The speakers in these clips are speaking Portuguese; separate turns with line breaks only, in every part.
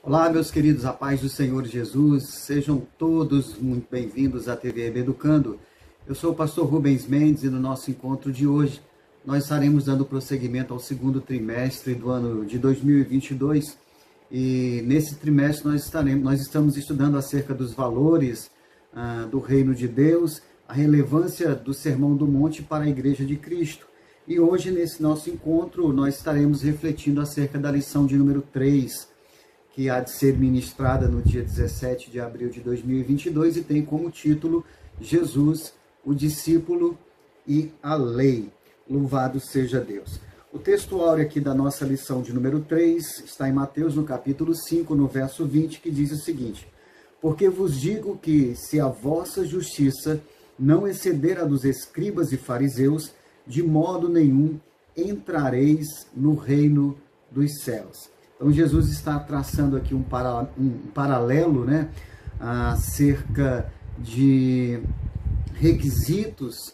Olá, meus queridos, a paz do Senhor Jesus, sejam todos muito bem-vindos à TV EB Educando. Eu sou o pastor Rubens Mendes e no nosso encontro de hoje nós estaremos dando prosseguimento ao segundo trimestre do ano de 2022 e nesse trimestre nós estamos estudando acerca dos valores do Reino de Deus, a relevância do Sermão do Monte para a Igreja de Cristo. E hoje, nesse nosso encontro, nós estaremos refletindo acerca da lição de número 3, que há de ser ministrada no dia 17 de abril de 2022 e tem como título Jesus, o discípulo e a lei. Louvado seja Deus. O texto áureo aqui da nossa lição de número 3 está em Mateus, no capítulo 5, no verso 20, que diz o seguinte: porque vos digo que, se a vossa justiça não exceder a dos escribas e fariseus, de modo nenhum entrareis no reino dos céus. Então, Jesus está traçando aqui um paralelo, né, acerca de requisitos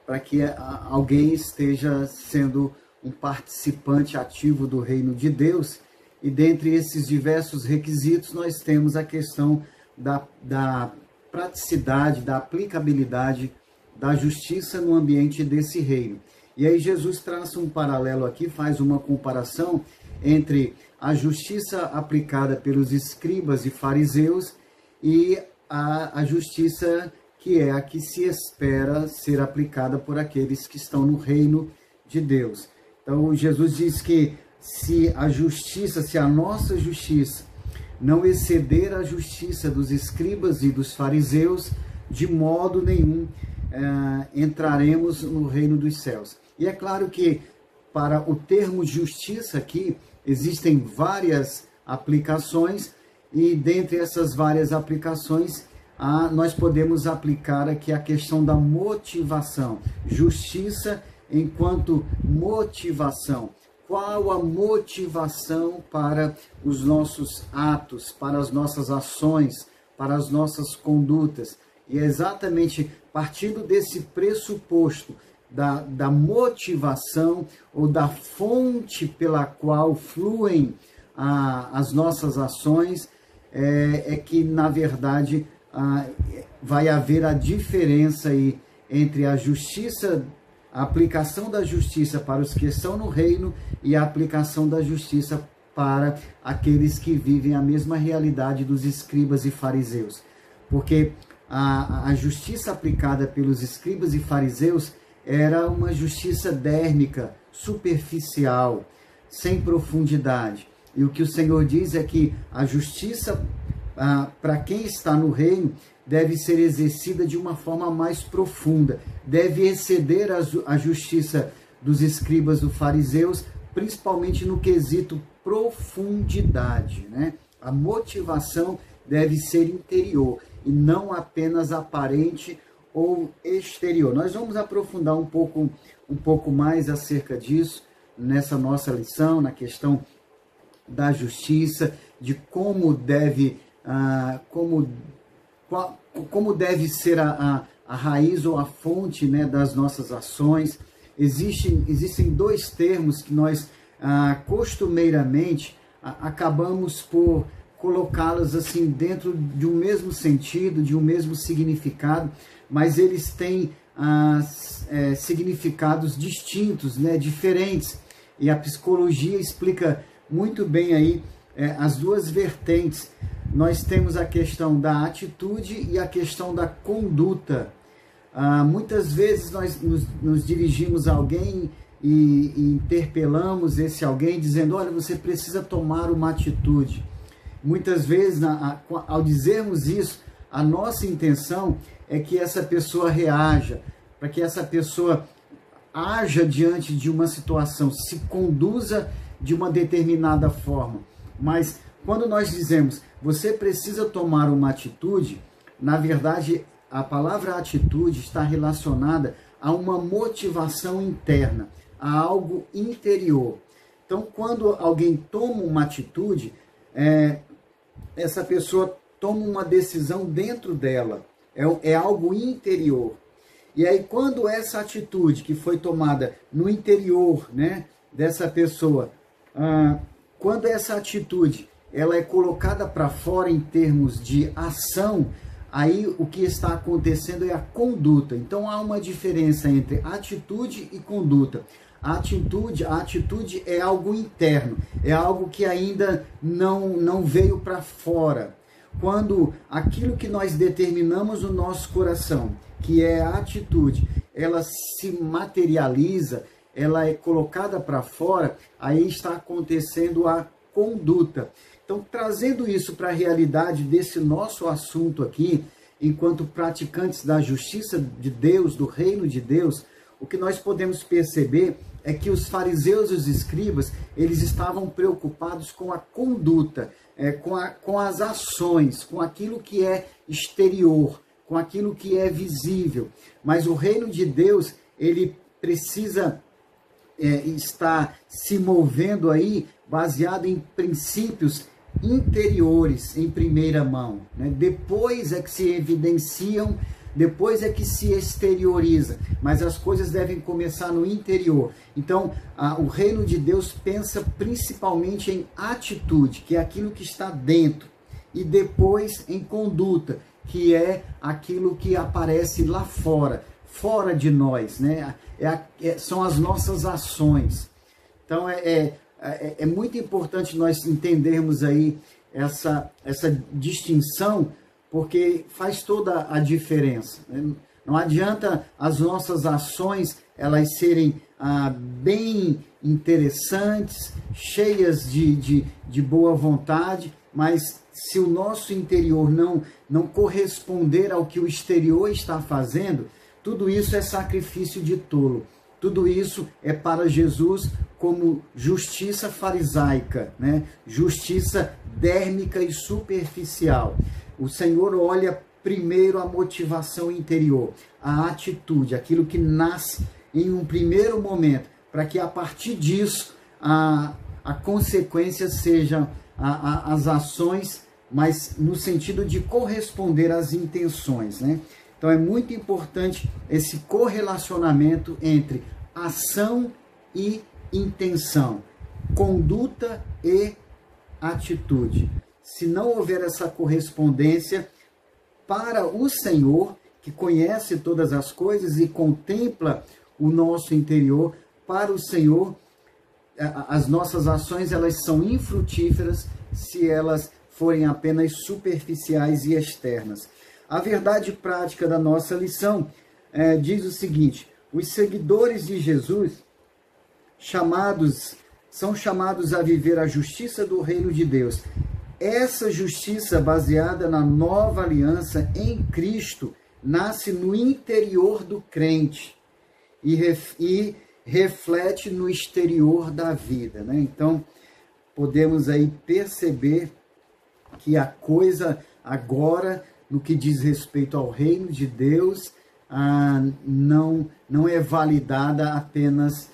para que alguém esteja sendo um participante ativo do reino de Deus. E dentre esses diversos requisitos, nós temos a questão da praticidade, da aplicabilidade da justiça no ambiente desse reino. E aí Jesus traça um paralelo aqui, faz uma comparação entre a justiça aplicada pelos escribas e fariseus e a justiça que é a que se espera ser aplicada por aqueles que estão no reino de Deus. Então Jesus diz que se a nossa justiça não exceder a justiça dos escribas e dos fariseus, de modo nenhum entraremos no reino dos céus. E é claro que para o termo justiça aqui, existem várias aplicações e dentre essas várias aplicações, nós podemos aplicar aqui a questão da motivação. Justiça enquanto motivação. Qual a motivação para os nossos atos, para as nossas ações, para as nossas condutas? E é exatamente partindo desse pressuposto da motivação ou da fonte pela qual fluem as nossas ações, que, na verdade, vai haver a diferença aí entre a justiça, a aplicação da justiça para os que estão no reino e a aplicação da justiça para aqueles que vivem a mesma realidade dos escribas e fariseus. Porque a justiça aplicada pelos escribas e fariseus era uma justiça dérmica, superficial, sem profundidade. E o que o Senhor diz é que a justiça, para quem está no reino, deve ser exercida de uma forma mais profunda, deve exceder a justiça dos escribas e dos fariseus, principalmente no quesito profundidade, né? A motivação deve ser interior e não apenas aparente ou exterior. Nós vamos aprofundar um pouco mais acerca disso nessa nossa lição, na questão da justiça, de como deve ser a raiz ou a fonte, né, das nossas ações. Existem dois termos que nós costumeiramente acabamos por colocá-los assim dentro de um mesmo sentido, de um mesmo significado, mas eles têm significados distintos, né, diferentes. E a psicologia explica muito bem aí as duas vertentes. Nós temos a questão da atitude e a questão da conduta. Muitas vezes nós nos dirigimos a alguém e interpelamos esse alguém dizendo: olha, você precisa tomar uma atitude. Muitas vezes, ao dizermos isso, a nossa intenção é que essa pessoa reaja, para que essa pessoa haja diante de uma situação, se conduza de uma determinada forma. Mas quando nós dizemos, você precisa tomar uma atitude, na verdade, a palavra atitude está relacionada a uma motivação interna, a algo interior. Então, quando alguém toma uma atitude, essa pessoa toma uma decisão dentro dela, é algo interior. E aí, quando essa atitude que foi tomada no interior, né, dessa pessoa, quando essa atitude ela é colocada para fora em termos de ação, aí o que está acontecendo é a conduta. Então há uma diferença entre atitude e conduta. A atitude é algo interno, é algo que ainda não veio para fora. Quando aquilo que nós determinamos no nosso coração, que é a atitude, ela se materializa, ela é colocada para fora, aí está acontecendo a conduta. Então, trazendo isso para a realidade desse nosso assunto aqui, enquanto praticantes da justiça de Deus, do reino de Deus, o que nós podemos perceber é que os fariseus e os escribas, eles estavam preocupados com a conduta, com as ações, com aquilo que é exterior, com aquilo que é visível. Mas o reino de Deus, ele precisa estar se movendo aí, baseado em princípios interiores, em primeira mão, né? Depois é que se evidenciam, depois é que se exterioriza, mas as coisas devem começar no interior. Então, o reino de Deus pensa principalmente em atitude, que é aquilo que está dentro, e depois em conduta, que é aquilo que aparece lá fora, fora de nós, né? São as nossas ações. Então, é muito importante nós entendermos aí essa distinção, porque faz toda a diferença, né? Não adianta as nossas ações elas serem bem interessantes, cheias de boa vontade, mas se o nosso interior não corresponder ao que o exterior está fazendo, tudo isso é sacrifício de tolo. Tudo isso é para Jesus como justiça farisaica, né? Justiça dérmica e superficial. O Senhor olha primeiro a motivação interior, a atitude, aquilo que nasce em um primeiro momento, para que a partir disso a consequência seja as ações, mas no sentido de corresponder às intenções, né? Então é muito importante esse correlacionamento entre ação e intenção, conduta e atitude. Se não houver essa correspondência, para o Senhor, que conhece todas as coisas e contempla o nosso interior, para o Senhor, as nossas ações elas são infrutíferas se elas forem apenas superficiais e externas. A verdade prática da nossa lição diz o seguinte: os seguidores de Jesus são chamados a viver a justiça do reino de Deus. Essa justiça baseada na nova aliança em Cristo nasce no interior do crente e reflete no exterior da vida, né? Então, podemos aí perceber que a coisa agora, no que diz respeito ao reino de Deus, não é validada apenas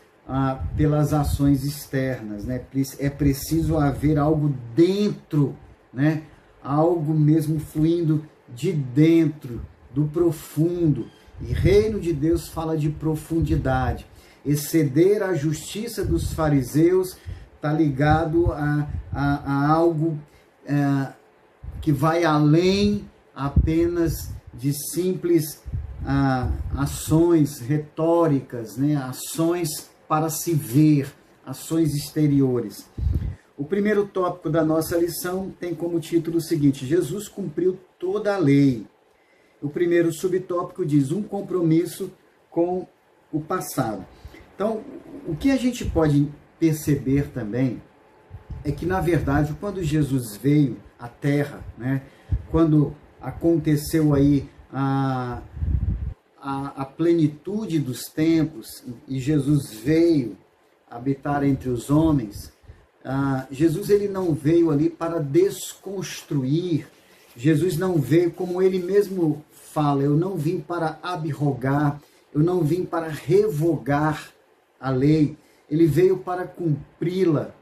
pelas ações externas, né? É preciso haver algo dentro, né? Algo mesmo fluindo de dentro, do profundo. E reino de Deus fala de profundidade. Exceder a justiça dos fariseus está ligado a algo que vai além apenas de simples ações retóricas, né? Ações para se ver, ações exteriores. O primeiro tópico da nossa lição tem como título o seguinte: Jesus cumpriu toda a lei. O primeiro subtópico diz: um compromisso com o passado. Então, o que a gente pode perceber também é que, na verdade, quando Jesus veio à Terra, né, quando aconteceu aí a plenitude dos tempos e Jesus veio habitar entre os homens, Jesus ele não veio ali para desconstruir. Jesus não veio, como ele mesmo fala, eu não vim para abrogar, eu não vim para revogar a lei, ele veio para cumpri-la.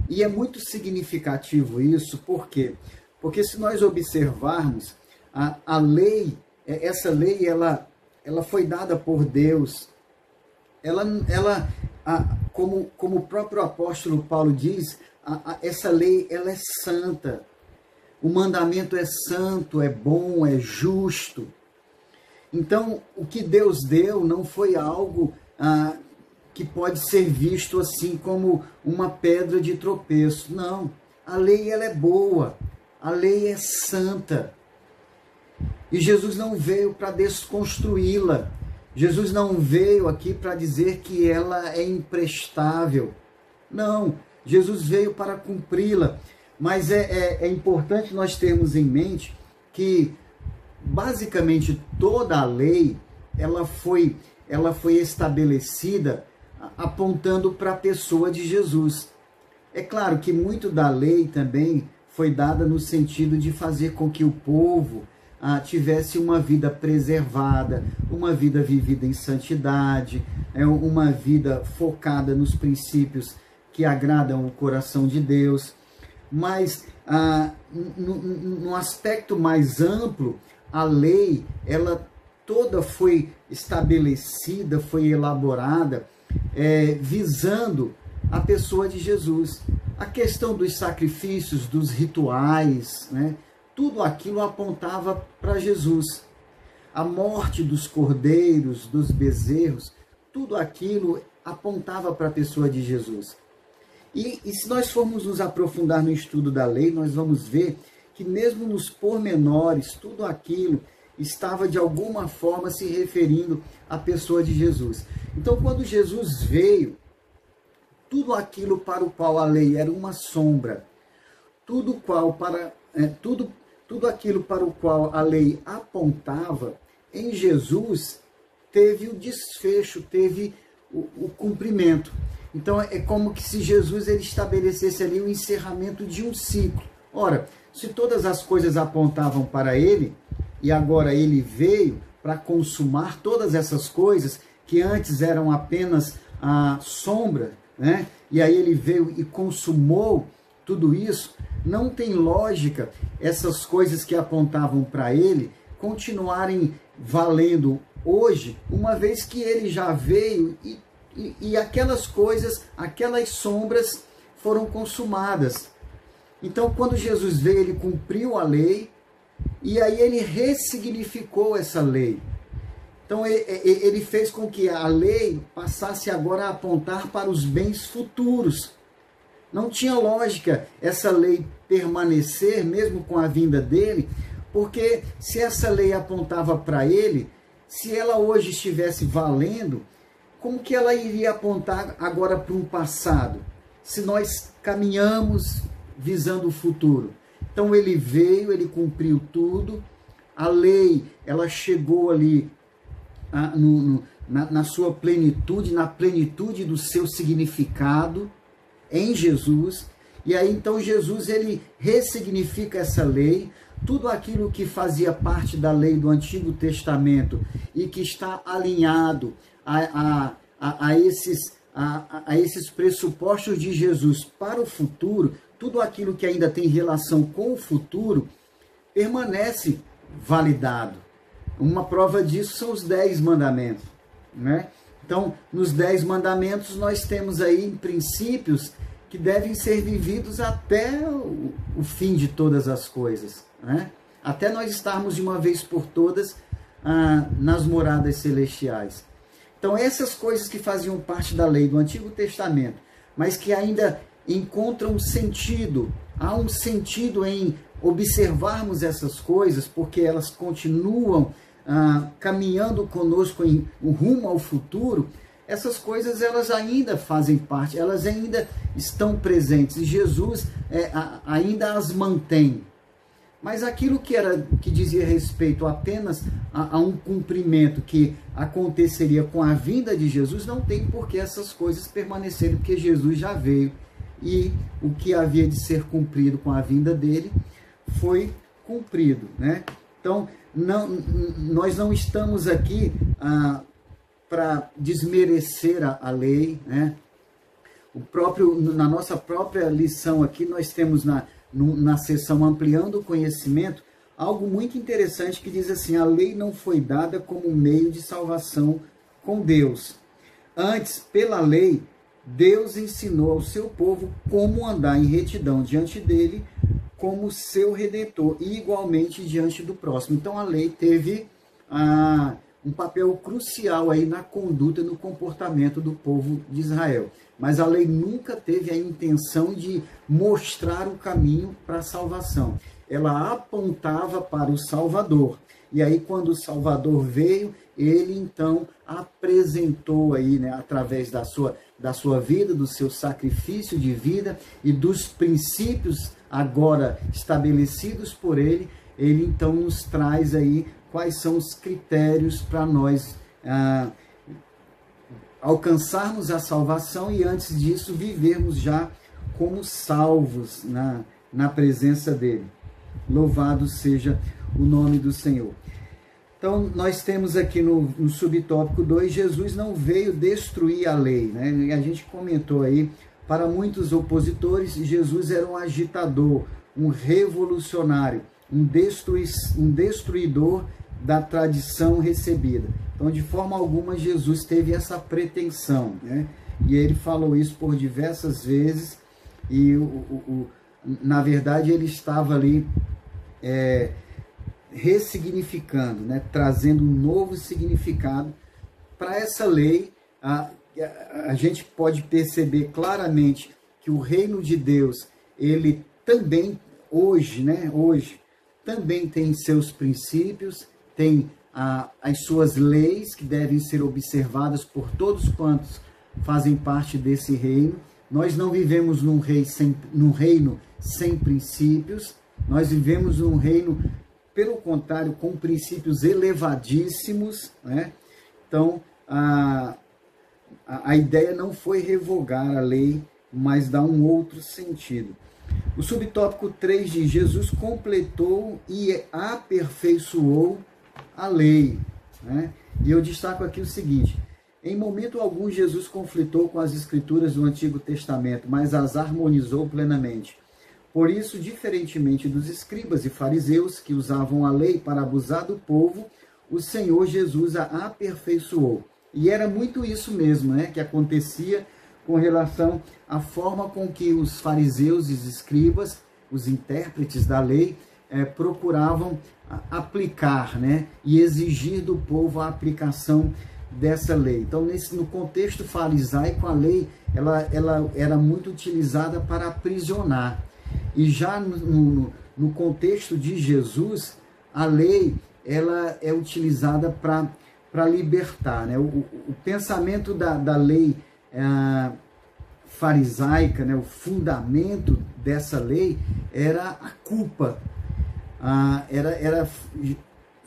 E é muito significativo isso, por quê? Porque se nós observarmos, a lei, essa lei, ela foi dada por Deus, como o próprio apóstolo Paulo diz, essa lei ela é santa. O mandamento é santo, é bom, é justo. Então, o que Deus deu não foi algo que pode ser visto assim como uma pedra de tropeço. Não, a lei ela é boa, a lei é santa. E Jesus não veio para desconstruí-la. Jesus não veio aqui para dizer que ela é imprestável. Não, Jesus veio para cumpri-la. Mas é importante nós termos em mente que basicamente toda a lei ela foi estabelecida apontando para a pessoa de Jesus. É claro que muito da lei também foi dada no sentido de fazer com que o povo tivesse uma vida preservada, uma vida vivida em santidade, uma vida focada nos princípios que agradam o coração de Deus. Mas no aspecto mais amplo, a lei, ela toda foi estabelecida, foi elaborada, visando a pessoa de Jesus. A questão dos sacrifícios, dos rituais, né? Tudo aquilo apontava para Jesus. A morte dos cordeiros, dos bezerros, tudo aquilo apontava para a pessoa de Jesus. E se nós formos nos aprofundar no estudo da lei, nós vamos ver que mesmo nos pormenores, tudo aquilo estava de alguma forma se referindo à pessoa de Jesus. Então, quando Jesus veio, tudo aquilo para o qual a lei era uma sombra, tudo aquilo para o qual a lei apontava, em Jesus teve o desfecho, teve o cumprimento. Então é como que se Jesus ele estabelecesse ali o encerramento de um ciclo. Ora, se todas as coisas apontavam para ele, e agora ele veio para consumar todas essas coisas que antes eram apenas a sombra, né? E aí ele veio e consumou tudo isso, não tem lógica essas coisas que apontavam para ele continuarem valendo hoje, uma vez que ele já veio e aquelas coisas, aquelas sombras foram consumadas. Então, quando Jesus veio, ele cumpriu a lei e aí ele ressignificou essa lei. Então, ele fez com que a lei passasse agora a apontar para os bens futuros. Não tinha lógica essa lei permanecer, mesmo com a vinda dele, porque se essa lei apontava para ele, se ela hoje estivesse valendo, como que ela iria apontar agora para um passado? Se nós caminhamos visando o futuro. Então ele veio, ele cumpriu tudo, a lei ela chegou ali na sua plenitude, na plenitude do seu significado em Jesus. E aí então Jesus ele ressignifica essa lei, tudo aquilo que fazia parte da lei do Antigo Testamento e que está alinhado a esses pressupostos de Jesus para o futuro, tudo aquilo que ainda tem relação com o futuro permanece validado. Uma prova disso são os 10 mandamentos, né? Então, nos 10 mandamentos nós temos aí princípios que devem ser vividos até o fim de todas as coisas, né? Até nós estarmos de uma vez por todas nas moradas celestiais. Então, essas coisas que faziam parte da lei do Antigo Testamento, mas que ainda encontram sentido, há um sentido em observarmos essas coisas, porque elas continuam caminhando conosco em rumo ao futuro. Essas coisas elas ainda fazem parte, elas ainda estão presentes, e Jesus ainda as mantém. Mas aquilo que dizia respeito apenas a um cumprimento que aconteceria com a vinda de Jesus, não tem por que essas coisas permanecerem, porque Jesus já veio e o que havia de ser cumprido com a vinda dele foi cumprido, né? Então, nós não estamos aqui para desmerecer a lei, né? Na nossa própria lição aqui, nós temos na seção Ampliando o Conhecimento, algo muito interessante que diz assim: a lei não foi dada como meio de salvação com Deus. Antes, pela lei, Deus ensinou ao seu povo como andar em retidão diante dele, como seu redentor, e igualmente diante do próximo. Então a lei teve um papel crucial aí na conduta e no comportamento do povo de Israel. Mas a lei nunca teve a intenção de mostrar o caminho para a salvação. Ela apontava para o Salvador. E aí, quando o Salvador veio, ele então apresentou aí, né, através da sua vida, do seu sacrifício de vida e dos princípios agora estabelecidos por ele, ele então nos traz aí quais são os critérios para nós alcançarmos a salvação e antes disso vivermos já como salvos na presença dele. Louvado seja o nome do Senhor. Então, nós temos aqui no subtópico 2, Jesus não veio destruir a lei, né? E a gente comentou aí, para muitos opositores, Jesus era um agitador, um revolucionário, um destruidor da tradição recebida. Então, de forma alguma, Jesus teve essa pretensão, né? E ele falou isso por diversas vezes, e na verdade ele estava ali ressignificando, né? Trazendo um novo significado para essa lei. A gente pode perceber claramente que o reino de Deus, ele também, hoje, né? Hoje, também tem seus princípios, tem as suas leis que devem ser observadas por todos quantos fazem parte desse reino. Nós não vivemos num reino sem princípios, nós vivemos num reino, pelo contrário, com princípios elevadíssimos, né? Então, a ideia não foi revogar a lei, mas dar um outro sentido. O subtópico 3 diz: Jesus completou e aperfeiçoou a lei, né? E eu destaco aqui o seguinte: em momento algum Jesus conflitou com as escrituras do Antigo Testamento, mas as harmonizou plenamente. Por isso, diferentemente dos escribas e fariseus que usavam a lei para abusar do povo, o Senhor Jesus a aperfeiçoou. E era muito isso mesmo, né, que acontecia com relação à forma com que os fariseus e os escribas, os intérpretes da lei, procuravam aplicar, né, e exigir do povo a aplicação dessa lei. Então, no contexto farisaico, a lei ela era muito utilizada para aprisionar. E já no contexto de Jesus, a lei ela é utilizada para libertar, né? O pensamento da lei farisaica, né? O fundamento dessa lei era a culpa, era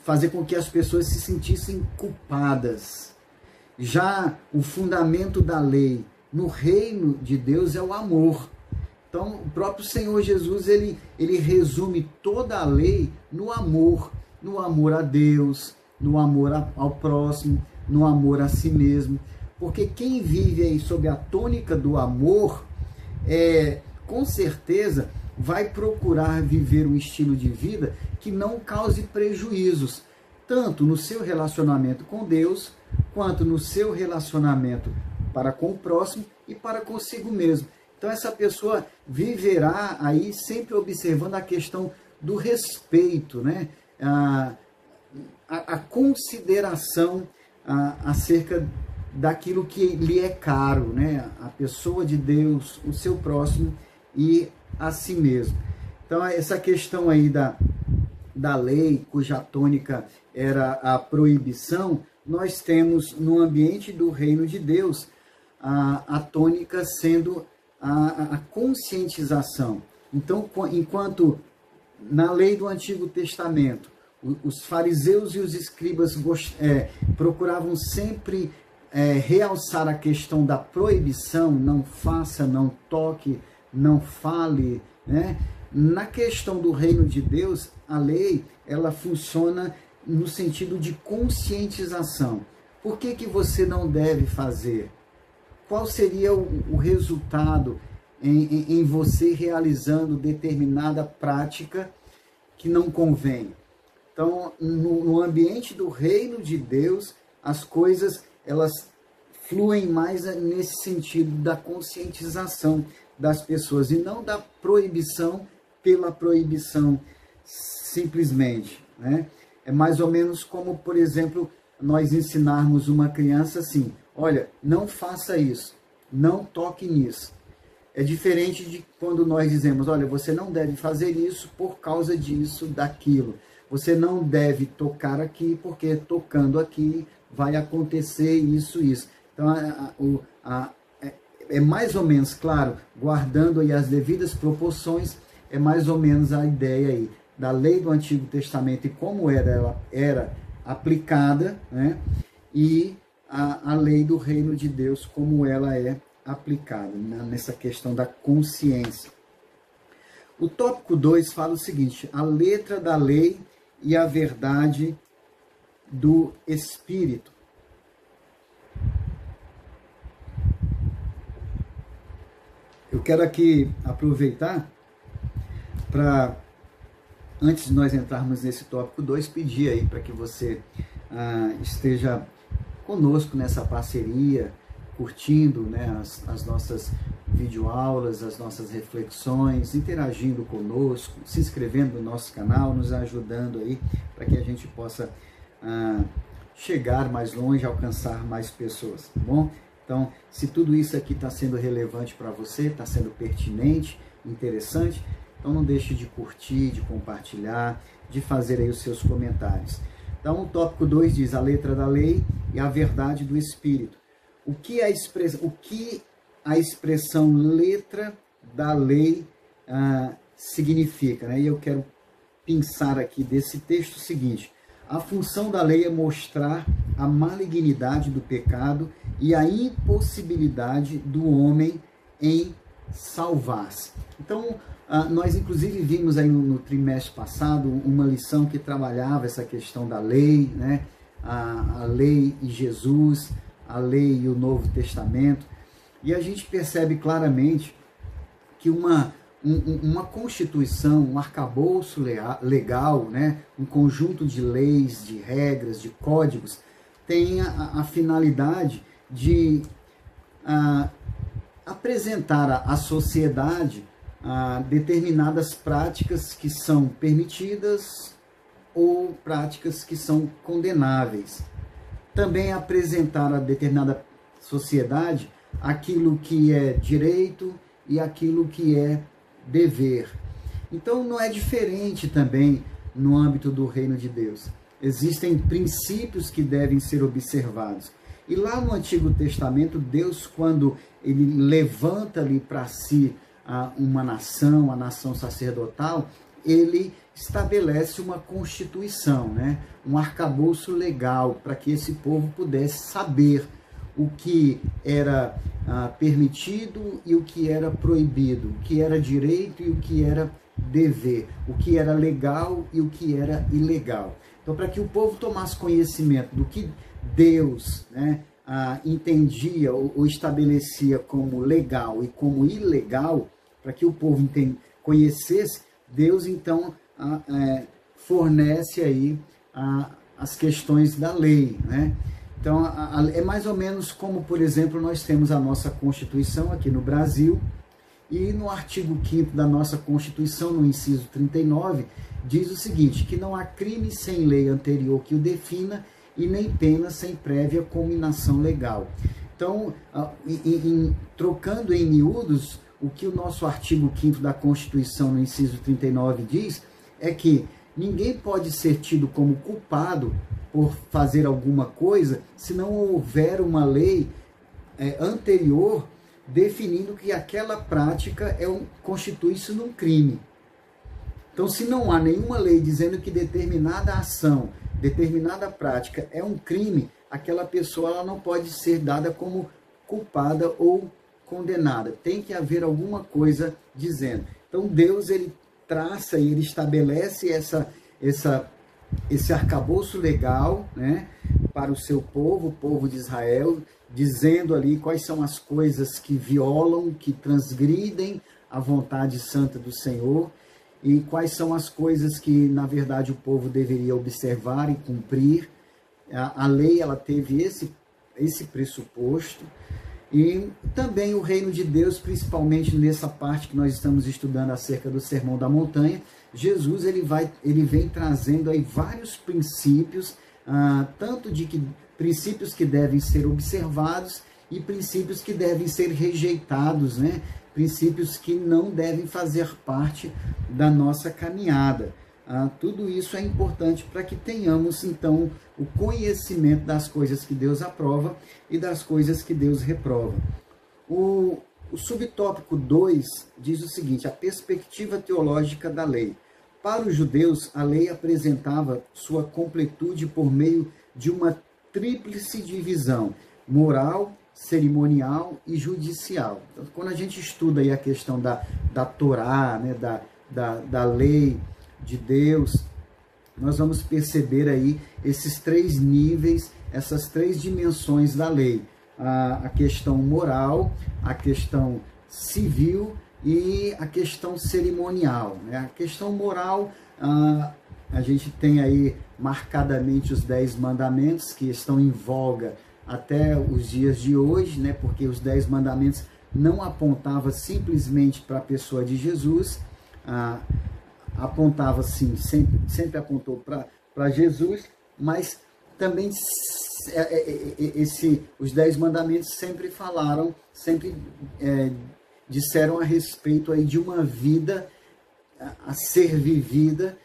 fazer com que as pessoas se sentissem culpadas. Já o fundamento da lei no reino de Deus é o amor. Então, o próprio Senhor Jesus, ele resume toda a lei no amor a Deus, no amor ao próximo, no amor a si mesmo. Porque quem vive aí sob a tônica do amor, com certeza vai procurar viver um estilo de vida que não cause prejuízos, tanto no seu relacionamento com Deus, quanto no seu relacionamento para com o próximo e para consigo mesmo. Então essa pessoa viverá aí sempre observando a questão do respeito, né? A consideração acerca daquilo que lhe é caro, né? A pessoa de Deus, o seu próximo e a si mesmo. Então essa questão aí da lei, cuja tônica era a proibição, nós temos no ambiente do reino de Deus a tônica sendo a conscientização. Então, enquanto na lei do Antigo Testamento, os fariseus e os escribas procuravam sempre realçar a questão da proibição, não faça, não toque, não fale, né? Na questão do reino de Deus, a lei, ela funciona no sentido de conscientização. Por que você não deve fazer? Qual seria o resultado em você realizando determinada prática que não convém? Então, no ambiente do reino de Deus, as coisas elas fluem mais nesse sentido da conscientização das pessoas e não da proibição pela proibição simplesmente, né? É mais ou menos como, por exemplo, nós ensinarmos uma criança assim, olha, não faça isso, não toque nisso. É diferente de quando nós dizemos, olha, você não deve fazer isso por causa disso, daquilo. Você não deve tocar aqui, porque tocando aqui vai acontecer isso, isso. Então, é mais ou menos, claro, guardando aí as devidas proporções, é mais ou menos a ideia aí da lei do Antigo Testamento e como ela era aplicada, né? E a lei do reino de Deus, como ela é aplicada, né? Nessa questão da consciência. O tópico 2 fala o seguinte, a letra da lei e a verdade do Espírito. Eu quero aqui aproveitar para, antes de nós entrarmos nesse tópico 2, pedir aí para que você esteja conosco nessa parceria, curtindo, né, as nossas videoaulas, as nossas reflexões, interagindo conosco, se inscrevendo no nosso canal, nos ajudando aí para que a gente possa chegar mais longe, alcançar mais pessoas, tá bom? Então, se tudo isso aqui está sendo relevante para você, está sendo pertinente, interessante, então não deixe de curtir, de compartilhar, de fazer aí os seus comentários. Então, o tópico 2 diz a letra da lei e a verdade do Espírito. O que a expressão letra da lei significa, né? E eu quero pensar aqui desse texto o seguinte, a função da lei é mostrar a malignidade do pecado e a impossibilidade do homem em salvar-se. Então, nós inclusive vimos aí no trimestre passado uma lição que trabalhava essa questão da lei, né? A lei e Jesus, a lei e o Novo Testamento, e a gente percebe claramente que uma Constituição, um arcabouço legal, né? Um conjunto de leis, de regras, de códigos, tem a finalidade de apresentar à sociedade determinadas práticas que são permitidas ou práticas que são condenáveis. Também apresentar a determinada sociedade aquilo que é direito e aquilo que é dever. Então não é diferente também no âmbito do reino de Deus. Existem princípios que devem ser observados. E lá no Antigo Testamento, Deus, quando ele levanta ali para si uma nação, a nação sacerdotal, ele estabelece uma constituição, né? Um arcabouço legal para que esse povo pudesse saber o que era permitido e o que era proibido, o que era direito e o que era dever, o que era legal e o que era ilegal. Então, para que o povo tomasse conhecimento do que Deus, né, entendia ou estabelecia como legal e como ilegal, para que o povo conhecesse, Deus então fornece aí as questões da lei, né? Então, é mais ou menos como, por exemplo, nós temos a nossa Constituição aqui no Brasil, e no artigo 5º da nossa Constituição, no inciso 39, diz o seguinte, que não há crime sem lei anterior que o defina e nem pena sem prévia cominação legal. Então, trocando em miúdos, o que o nosso artigo 5º da Constituição, no inciso 39, diz é que ninguém pode ser tido como culpado por fazer alguma coisa se não houver uma lei anterior definindo que aquela prática constitui-se num crime. Então, se não há nenhuma lei dizendo que determinada ação, determinada prática é um crime, aquela pessoa ela não pode ser dada como culpada ou condenada. Tem que haver alguma coisa dizendo. Então, Deus ele traça e ele estabelece esse arcabouço legal, né, para o seu povo, o povo de Israel, dizendo ali quais são as coisas que violam, que transgridem a vontade santa do Senhor e quais são as coisas que, na verdade, o povo deveria observar e cumprir. A lei ela teve esse pressuposto. E também o reino de Deus, principalmente nessa parte que nós estamos estudando acerca do Sermão da Montanha, Jesus ele vem trazendo aí vários princípios, tanto de princípios que devem ser observados e princípios que devem ser rejeitados, né? Princípios que não devem fazer parte da nossa caminhada. Tudo isso é importante para que tenhamos, então, o conhecimento das coisas que Deus aprova e das coisas que Deus reprova. O subtópico 2 diz o seguinte: a perspectiva teológica da lei. Para os judeus, a lei apresentava sua completude por meio de uma tríplice divisão: moral, cerimonial e judicial. Então, quando a gente estuda aí a questão da Torá, né, da lei de Deus, nós vamos perceber aí esses 3 níveis, essas 3 dimensões da lei: a questão moral, a questão civil e a questão cerimonial, né? A questão moral, a gente tem aí marcadamente os 10 mandamentos que estão em voga até os dias de hoje, né? Porque os 10 mandamentos não apontavam simplesmente para a pessoa de Jesus, apontava sim, sempre apontou para Jesus, mas também os 10 mandamentos sempre falaram, disseram a respeito aí de uma vida a ser vivida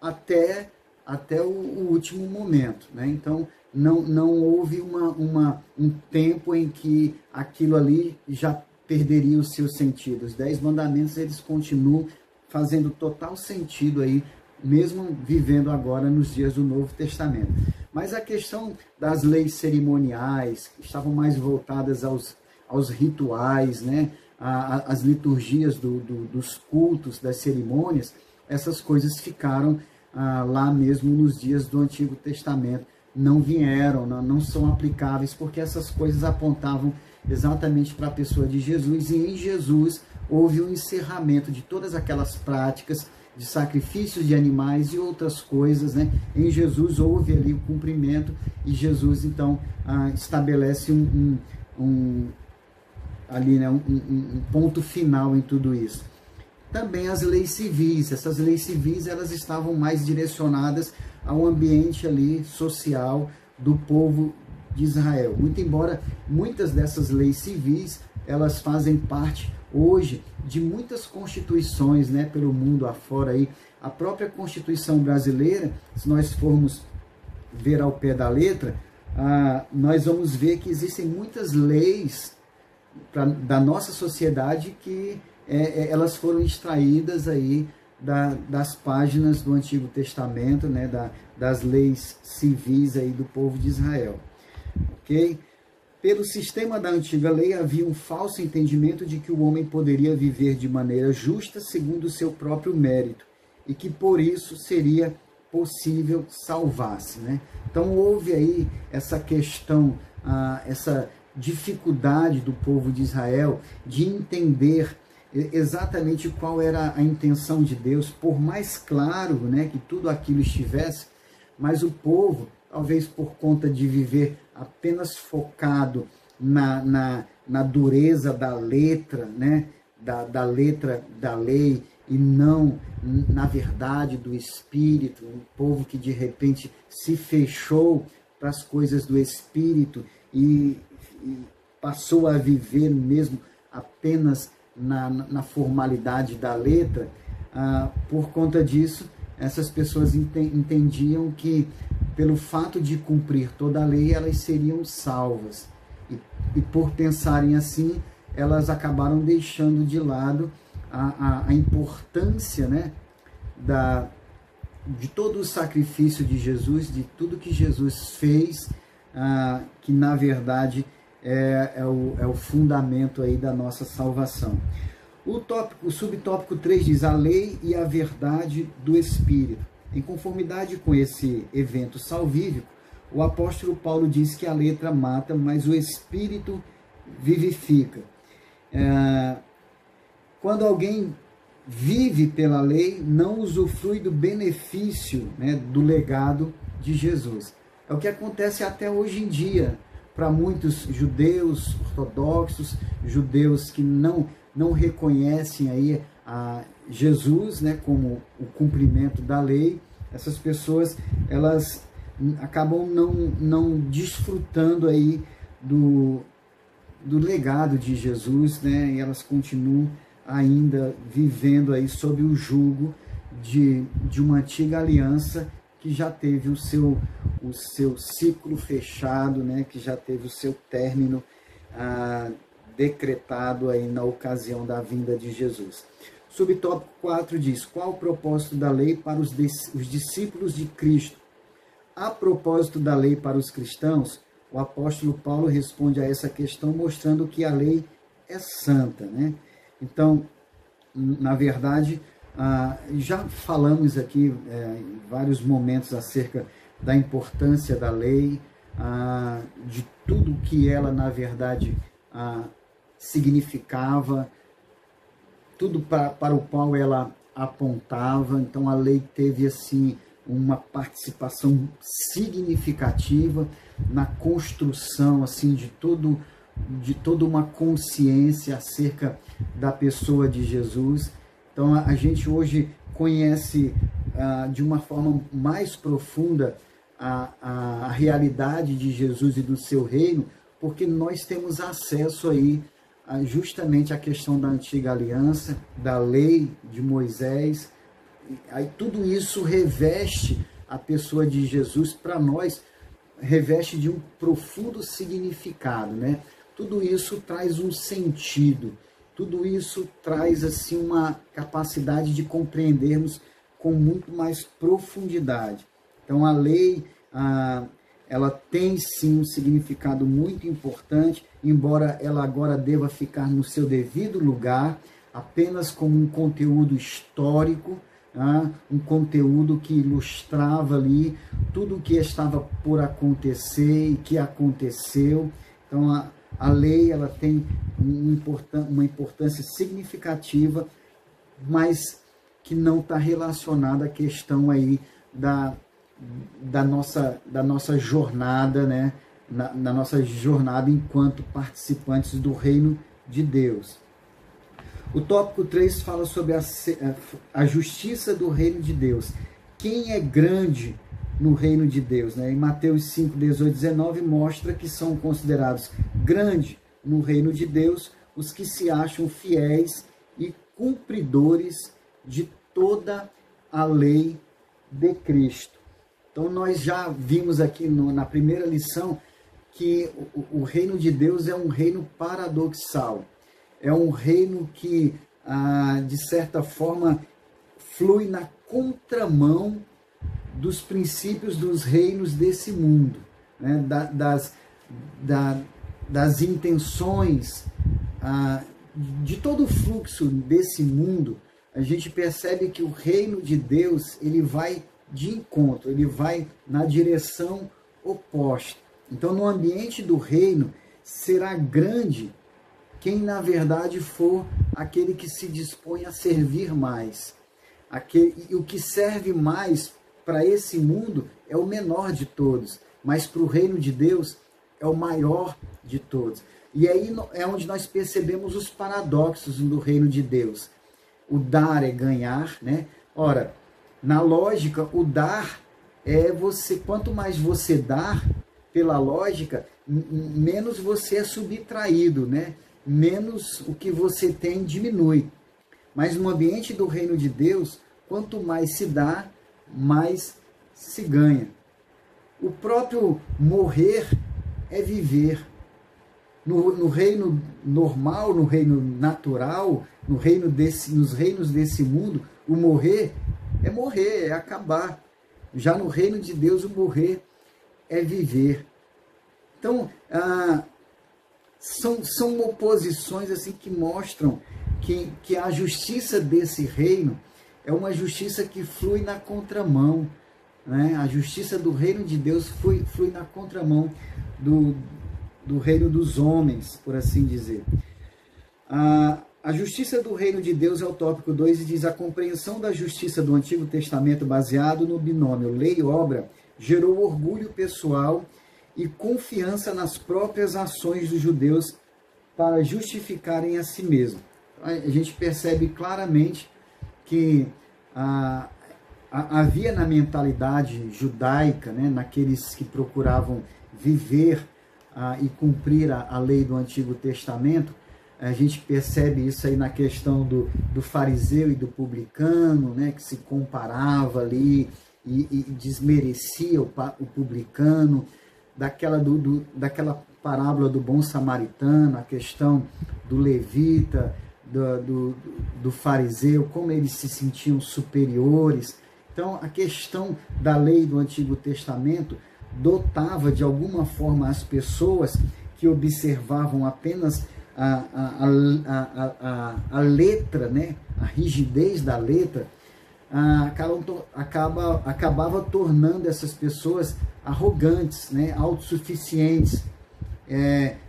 até o último momento, né? Então não houve um tempo em que aquilo ali já perderia o seu sentido. Os 10 mandamentos eles continuam fazendo total sentido aí, mesmo vivendo agora nos dias do Novo Testamento. Mas a questão das leis cerimoniais, que estavam mais voltadas aos rituais, né? As liturgias dos cultos, das cerimônias, essas coisas ficaram lá mesmo nos dias do Antigo Testamento. Não vieram, não são aplicáveis, porque essas coisas apontavam exatamente para a pessoa de Jesus, e em Jesus houve um encerramento de todas aquelas práticas de sacrifícios de animais e outras coisas, né? Em Jesus houve ali o cumprimento, e Jesus então estabelece ali, né, um ponto final em tudo isso. Também as leis civis. Essas leis civis elas estavam mais direcionadas ao ambiente ali social do povo de Israel. Muito embora muitas dessas leis civis elas fazem parte hoje de muitas constituições, né, pelo mundo afora aí. A própria Constituição brasileira, se nós formos ver ao pé da letra, nós vamos ver que existem muitas leis da nossa sociedade que elas foram extraídas aí das páginas do Antigo Testamento, né, das leis civis aí do povo de Israel. Ok? Pelo sistema da antiga lei, havia um falso entendimento de que o homem poderia viver de maneira justa segundo o seu próprio mérito e que por isso seria possível salvar-se, né? Então houve aí essa questão, essa dificuldade do povo de Israel de entender exatamente qual era a intenção de Deus, por mais claro, né, que tudo aquilo estivesse, mas o povo, talvez por conta de viver apenas focado na dureza da letra, né, da letra da lei, e não na verdade do Espírito, um povo que de repente se fechou para as coisas do Espírito e passou a viver mesmo apenas na formalidade da letra. Por conta disso, essas pessoas entendiam que pelo fato de cumprir toda a lei, elas seriam salvas. E por pensarem assim, elas acabaram deixando de lado a importância, né, de todo o sacrifício de Jesus, de tudo que Jesus fez, que na verdade é o fundamento aí da nossa salvação. O subtópico 3 diz: a lei e a verdade do Espírito. Em conformidade com esse evento salvífico, o apóstolo Paulo diz que a letra mata, mas o Espírito vivifica. Quando alguém vive pela lei, não usufrui do benefício, né, do legado de Jesus. É o que acontece até hoje em dia. O para muitos judeus ortodoxos, judeus que não reconhecem aí a Jesus, né, como o cumprimento da lei, essas pessoas, elas acabam não desfrutando aí do legado de Jesus, né, e elas continuam ainda vivendo aí sob o jugo de uma antiga aliança que já teve o seu ciclo fechado, né, que já teve o seu término decretado aí na ocasião da vinda de Jesus. Subtópico 4 diz: qual o propósito da lei para os discípulos de Cristo? A propósito da lei para os cristãos, o apóstolo Paulo responde a essa questão mostrando que a lei é santa, né? Então, na verdade, já falamos aqui em vários momentos acerca da importância da lei, de tudo que ela, na verdade, significava, tudo para o qual ela apontava. Então, a lei teve, assim, uma participação significativa na construção, assim, de toda uma consciência acerca da pessoa de Jesus. Então, a gente hoje conhece de uma forma mais profunda a realidade de Jesus e do seu reino, porque nós temos acesso aí justamente à questão da antiga aliança, da lei de Moisés. Aí tudo isso reveste a pessoa de Jesus para nós, reveste de um profundo significado, né? Tudo isso traz um sentido, tudo isso traz assim uma capacidade de compreendermos com muito mais profundidade. Então a lei, ela tem sim um significado muito importante, embora ela agora deva ficar no seu devido lugar, apenas como um conteúdo histórico, um conteúdo que ilustrava ali tudo o que estava por acontecer e que aconteceu. Então a lei, ela tem uma importância significativa, mas que não está relacionada à questão aí da nossa jornada, né? Na nossa jornada enquanto participantes do reino de Deus. O tópico 3 fala sobre a justiça do reino de Deus. Quem é grande no reino de Deus, né? Em Mateus 5, 18, 19 mostra que são considerados grandes no reino de Deus os que se acham fiéis e cumpridores de toda a lei de Cristo. Então nós já vimos aqui na primeira lição que o reino de Deus é um reino paradoxal. É um reino que, de certa forma, flui na contramão dos princípios dos reinos desse mundo, né? Das intenções, de todo o fluxo desse mundo. A gente percebe que o reino de Deus, ele vai de encontro, ele vai na direção oposta. Então, no ambiente do reino, será grande quem, na verdade, for aquele que se dispõe a servir mais. E o que serve mais para esse mundo é o menor de todos, mas para o reino de Deus é o maior de todos. E aí é onde nós percebemos os paradoxos do reino de Deus. O dar é ganhar, né? Ora, na lógica, o dar é você, quanto mais você dar, pela lógica, menos você é subtraído, né? Menos o que você tem diminui. Mas no ambiente do reino de Deus, quanto mais se dá, mais se ganha. O próprio morrer é viver. No reino normal, no reino natural, nos reinos desse mundo, o morrer, é acabar. Já no reino de Deus, o morrer é viver. Então, são oposições assim que mostram que a justiça desse reino é uma justiça que flui na contramão, né? A justiça do reino de Deus flui na contramão do reino dos homens, por assim dizer. A justiça do reino de Deus é o tópico 2 e diz: a compreensão da justiça do Antigo Testamento baseado no binômio lei e obra gerou orgulho pessoal e confiança nas próprias ações dos judeus para justificarem a si mesmos. A gente percebe claramente que havia na mentalidade judaica, né, naqueles que procuravam viver e cumprir a lei do Antigo Testamento, a gente percebe isso aí na questão do fariseu e do publicano, né, que se comparava ali e desmerecia o publicano, daquela parábola do bom samaritano, a questão do levita, do fariseu, como eles se sentiam superiores. Então, a questão da lei do Antigo Testamento dotava de alguma forma as pessoas que observavam apenas a letra, né, a rigidez da letra, acabava tornando essas pessoas arrogantes, né, autossuficientes,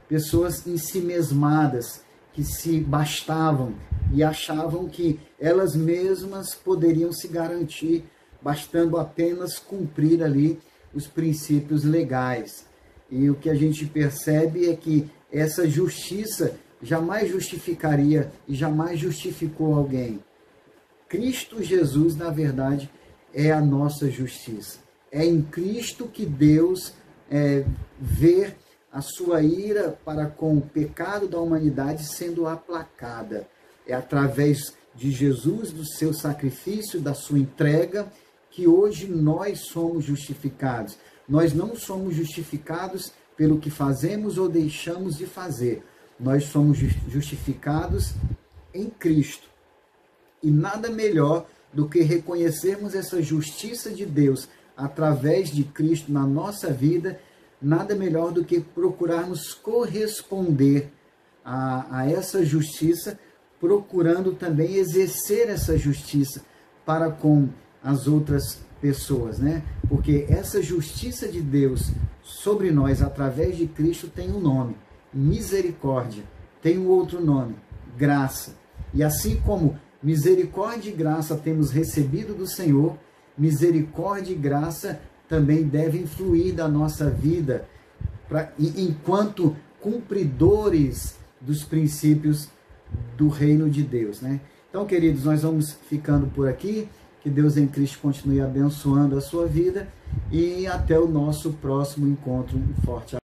pessoas ensimesmadas, que se bastavam e achavam que elas mesmas poderiam se garantir, bastando apenas cumprir ali os princípios legais. E o que a gente percebe é que essa justiça jamais justificaria e jamais justificou alguém. Cristo Jesus, na verdade, é a nossa justiça. É em Cristo que Deus vê a sua ira para com o pecado da humanidade sendo aplacada. É através de Jesus, do seu sacrifício, da sua entrega, que hoje nós somos justificados. Nós não somos justificados pelo que fazemos ou deixamos de fazer. Nós somos justificados em Cristo. E nada melhor do que reconhecermos essa justiça de Deus através de Cristo na nossa vida, nada melhor do que procurarmos corresponder a essa justiça, procurando também exercer essa justiça para com as outras pessoas, né? Porque essa justiça de Deus sobre nós, através de Cristo, tem um nome, misericórdia, tem um outro nome, graça. E assim como misericórdia e graça temos recebido do Senhor, misericórdia e graça também devem fluir da nossa vida, enquanto cumpridores dos princípios do reino de Deus, né? Então, queridos, nós vamos ficando por aqui. Que Deus em Cristo continue abençoando a sua vida e até o nosso próximo encontro. Um forte abraço.